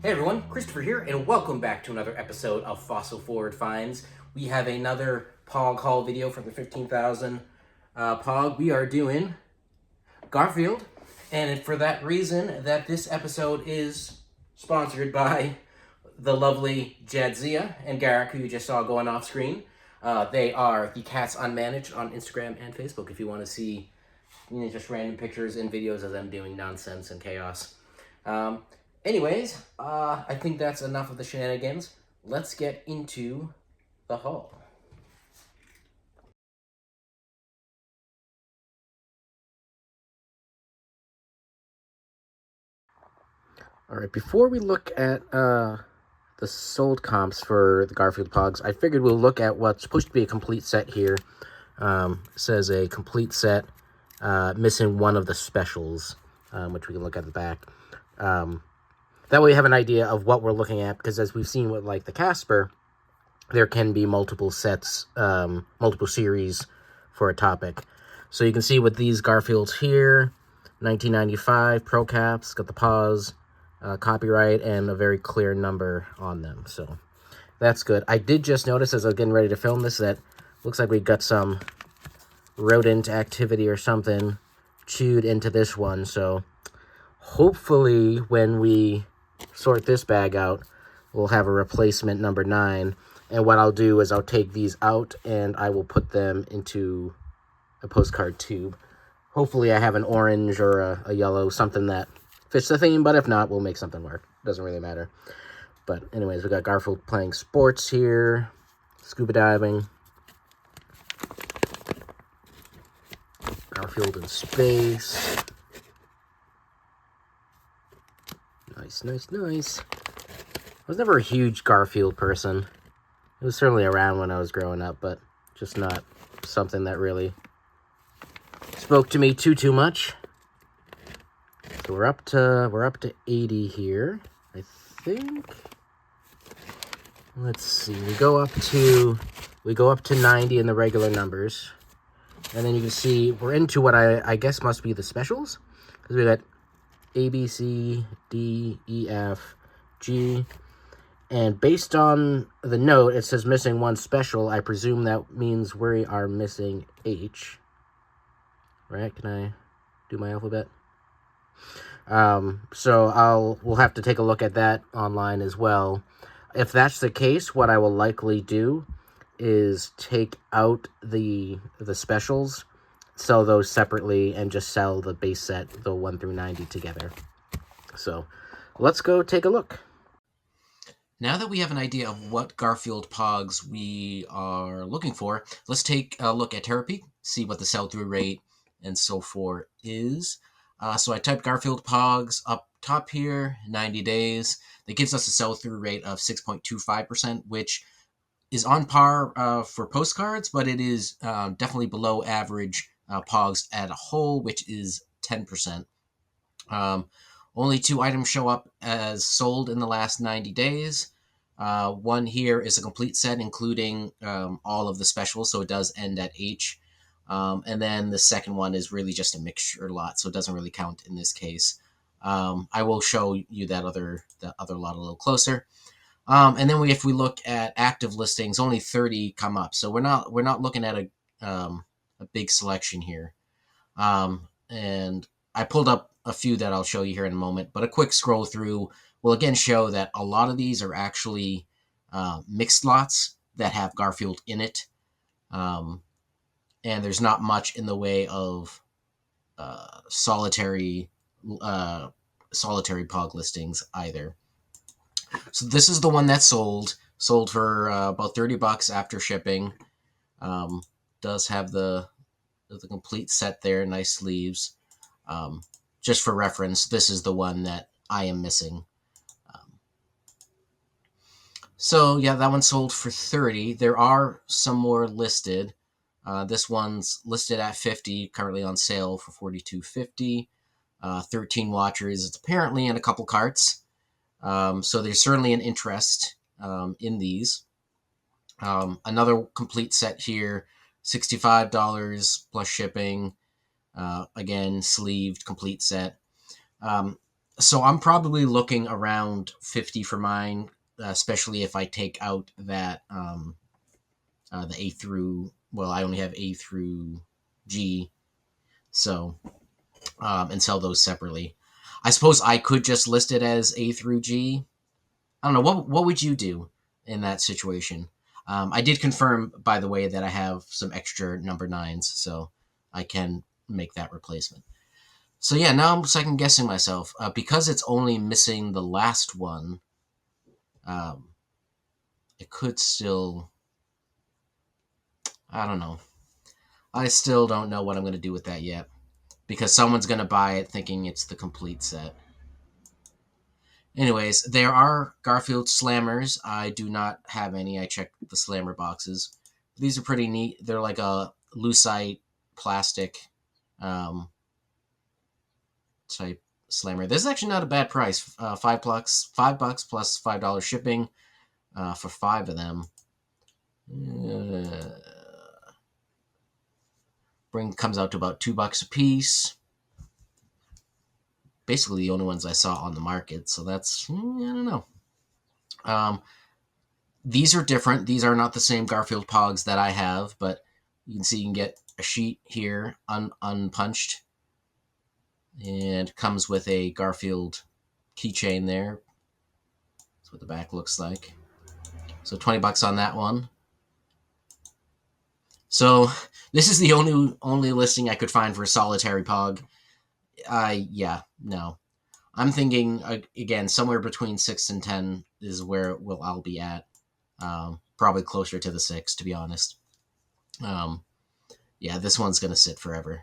Hey everyone, Christopher here, and welcome back to another episode of Fossil Forward Finds. We have another POG haul video from the 15,000 POG. We are doing Garfield, and for that reason that this episode is sponsored by the lovely Jadzia and Garak, who you just saw going off screen. They are the Cats Unmanaged on Instagram and Facebook if you want to see just random pictures and videos of them doing nonsense and chaos. Anyways, I think that's enough of the shenanigans. Let's get into the haul. All right, before we look at the sold comps for the Garfield POGs, I figured we'll look at what's supposed to be a complete set here. It says a complete set, missing one of the specials, which we can look at the back. That way we have an idea of what we're looking at, because as we've seen with like the Casper, there can be multiple sets, multiple series for a topic. So you can see with these Garfields here, 1995, Pro Caps, got the pause, copyright, and a very clear number on them. So that's good. I did just notice as I was getting ready to film this that looks like we got some rodent activity or something chewed into this one. So hopefully when we sort this bag out, we'll have a replacement number 9. And what I'll do is I'll take these out and I will put them into a postcard tube. Hopefully I have an orange or a yellow, something that fits the theme, but if not, we'll make something work. Doesn't really matter. But anyways, we got Garfield playing sports here, scuba diving, Garfield in space. Nice. I was never a huge Garfield person. It was certainly around when I was growing up, but just not something that really spoke to me too much. So we're up to 80 here, I think. Let's see. We go up to 90 in the regular numbers. And then you can see we're into what I guess must be the specials, because we got A, B, C, D, E, F, G. And based on the note, it says missing one special. I presume that means we are missing H. Right? Can I do my alphabet? So we'll have to take a look at that online as well. If that's the case, what I will likely do is take out the specials, sell those separately, and just sell the base set, the 1 through 90 together. So let's go take a look. Now that we have an idea of what Garfield POGs we are looking for, let's take a look at Therapy, see what the sell-through rate and so forth is. So I typed Garfield POGs up top here, 90 days. That gives us a sell-through rate of 6.25%, which is on par for postcards, but it is definitely below average POGs at a whole, which is 10%. Only 2 items show up as sold in the last 90 days. One here is a complete set, including all of the specials, so it does end at H. And then the second one is really just a mixture lot, so it doesn't really count in this case. I will show you that other lot a little closer. And then if we look at active listings, only 30 come up, so we're not looking at a big selection here. And I pulled up a few that I'll show you here in a moment, but a quick scroll through will again show that a lot of these are actually mixed lots that have Garfield in it. And there's not much in the way of solitary POG listings either. So this is the one that sold for about $30 after shipping. Does have the complete set there, nice sleeves. Just for reference, this is the one that I am missing. So yeah, that one sold for 30. There are some more listed. This one's listed at 50, currently on sale for $42.50. 13 watchers. It's apparently in a couple carts. So there's certainly an interest in these. Another complete set here, $65 plus shipping. Again, sleeved, complete set. So I'm probably looking around 50 for mine, especially if I take out that the A through. Well, I only have A through G, so and sell those separately. I suppose I could just list it as A through G. I don't know. What would you do in that situation? I did confirm, by the way, that I have some extra number nines, so I can make that replacement. So yeah, now I'm second guessing myself because it's only missing the last one. Um, it could still. I don't know. I still don't know what I'm going to do with that yet because someone's going to buy it thinking it's the complete set. Anyways, there are Garfield Slammers. I do not have any. I checked the Slammer boxes. These are pretty neat. They're like a lucite plastic um, type Slammer. This is actually not a bad price. $5 plus $5 shipping for 5 of them. Comes out to about $2 a piece. Basically, the only ones I saw on the market. So that's I don't know. These are different. These are not the same Garfield POGs that I have, but you can see you can get a sheet here unpunched, and comes with a Garfield keychain there. That's what the back looks like. So $20 on that one. So this is the only listing I could find for a solitary POG. Yeah, no. I'm thinking again somewhere between 6 and 10 is where I'll be at. Probably closer to the 6, to be honest. Yeah, this one's gonna sit forever.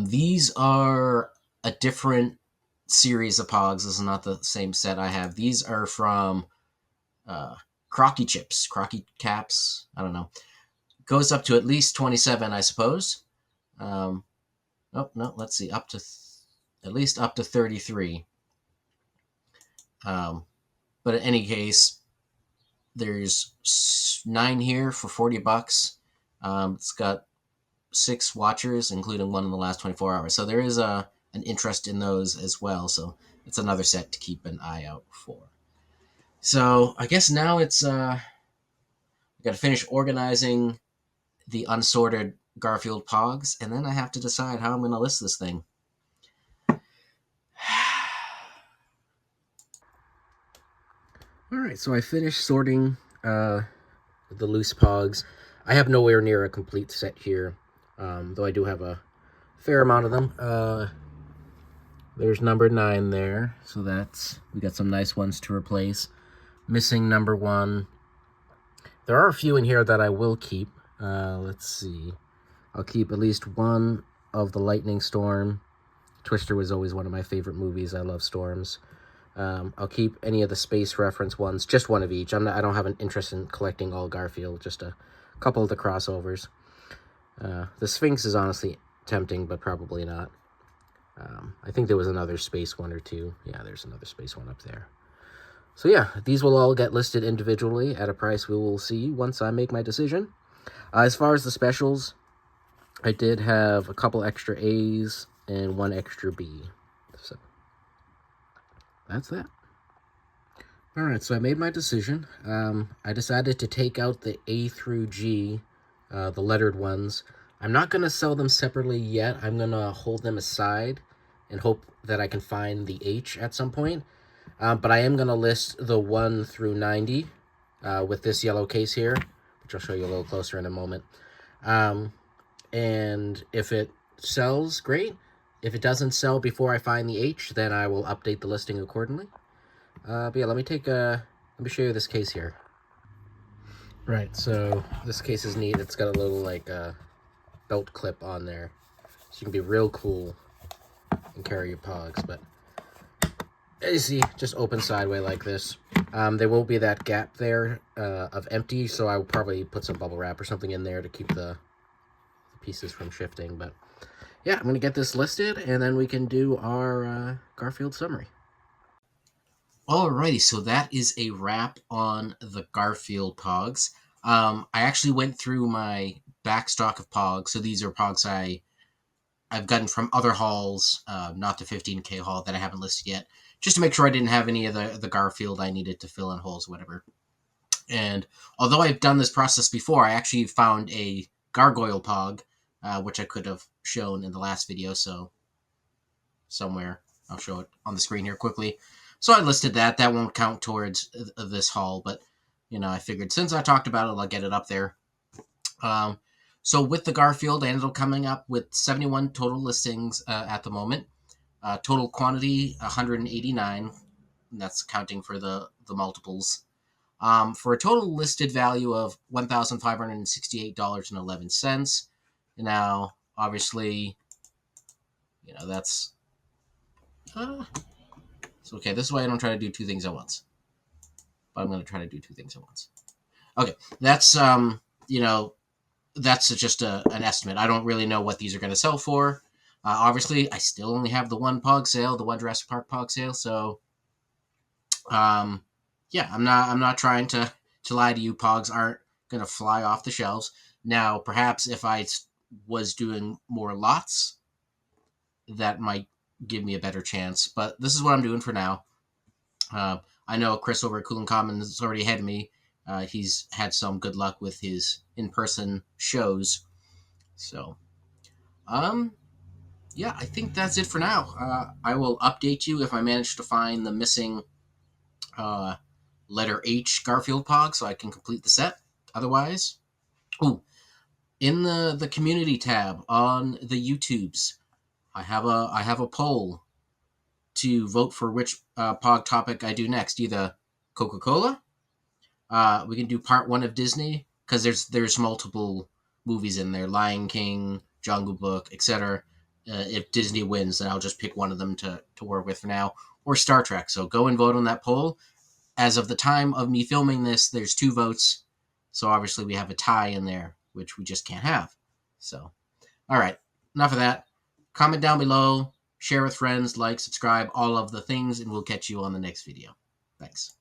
These are a different series of Pogs. This is not the same set I have. These are from Crocky Chips, Crocky Caps. I don't know. Goes up to at least 27, I suppose. Oh no, let's see, at least up to 33. But in any case, there's 9 here for $40. It's got 6 watchers, including one in the last 24 hours. So there is an interest in those as well. So it's another set to keep an eye out for. So I guess now it's got to finish organizing the unsorted Garfield Pogs, and then I have to decide how I'm going to list this thing. All right, so I finished sorting the loose Pogs. I have nowhere near a complete set here, though I do have a fair amount of them. There's number 9 there, so we got some nice ones to replace. Missing number 1. There are a few in here that I will keep. Let's see. I'll keep at least one of the Lightning Storm. Twister was always one of my favorite movies. I love storms. I'll keep any of the space reference ones, just one of each. I don't have an interest in collecting all Garfield, just a couple of the crossovers. The Sphinx is honestly tempting, but probably not. I think there was another space one or two. Yeah, there's another space one up there. So yeah, these will all get listed individually at a price we will see once I make my decision. As far as the specials, I did have a couple extra A's and 1 extra B. So that's that. Alright, so I made my decision. I decided to take out the A through G, the lettered ones. I'm not going to sell them separately yet. I'm going to hold them aside and hope that I can find the H at some point. But I am going to list the 1 through 90 with this yellow case here, which I'll show you a little closer in a moment. And if it sells, great. If it doesn't sell before I find the H, then I will update the listing accordingly. But yeah, let me show you this case here. Right, so this case is neat. It's got a little like belt clip on there, so you can be real cool and carry your Pogs. But as you see, just open sideways like this. There will be that gap there of empty, so I will probably put some bubble wrap or something in there to keep the pieces from shifting. But yeah, I'm going to get this listed, and then we can do our Garfield summary. Alrighty, so that is a wrap on the Garfield Pogs. I actually went through my back stock of Pogs, so these are Pogs I I've gotten from other hauls, not the 15K haul that I haven't listed yet, just to make sure I didn't have any of the Garfield I needed to fill in holes, whatever. And although I've done this process before, I actually found a Gargoyle POG, which I could have shown in the last video. So somewhere I'll show it on the screen here quickly. So I listed that. That won't count towards this haul, but I figured since I talked about it, I'll get it up there. So with the Garfield, I ended up coming up with 71 total listings at the moment. Total quantity 189. And that's counting for the multiples. For a total listed value of $1,568.11. Now, obviously, that's so okay. This is why I don't try to do two things at once. But I'm going to try to do two things at once. Okay, that's that's just an estimate. I don't really know what these are going to sell for. Obviously, I still only have the one POG sale, the one Jurassic Park POG sale. So, yeah, I'm not trying to lie to you. POGs aren't going to fly off the shelves. Now, perhaps if I was doing more lots, that might give me a better chance. But this is what I'm doing for now. I know Chris over at Cool and Common is already ahead of me. He's had some good luck with his in-person shows. So, yeah, I think that's it for now. I will update you if I manage to find the missing letter H Garfield POG so I can complete the set. Otherwise, in the community tab on the YouTubes, I have a poll to vote for which POG topic I do next. Either Coca-Cola. We can do part 1 of Disney because there's multiple movies in there: Lion King, Jungle Book, etc. If Disney wins, then I'll just pick one of them to work with for now, or Star Trek. So go and vote on that poll. As of the time of me filming this, there's 2 votes. So obviously we have a tie in there, which we just can't have. So, all right, enough of that. Comment down below, share with friends, like, subscribe, all of the things, and we'll catch you on the next video. Thanks.